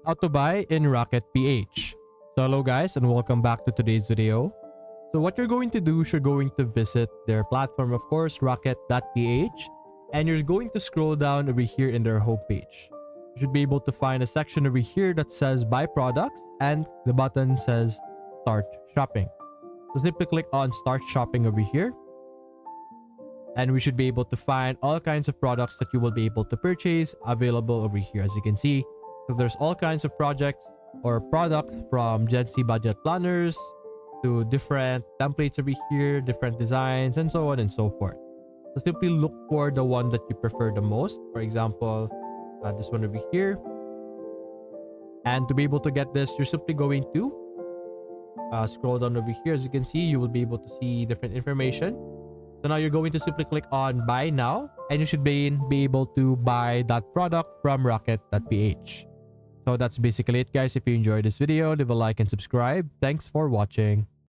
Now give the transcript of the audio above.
how to buy in Raket.ph. So hello guys and welcome back to today's video. So what you're going to do is you're going to visit their platform, of course, Raket.ph, and you're going to scroll down over here in their homepage. You should be able to find a section over here that says buy products and the button says start shopping. So simply click on start shopping over here and we should be able to find all kinds of products that you will be able to purchase available over here. As you can see, so there's all kinds of projects or products from Gen Z budget planners to different templates over here, different designs, and so on and so forth. So simply look for the one that you prefer the most. For example, this one over here. And to be able to get this, you're simply going to scroll down over here. As you can see, you will be able to see different information. So now you're going to simply click on buy now and you should be able to buy that product from Raket.ph. So that's basically it guys. If you enjoyed this video, leave a like and subscribe. Thanks for watching.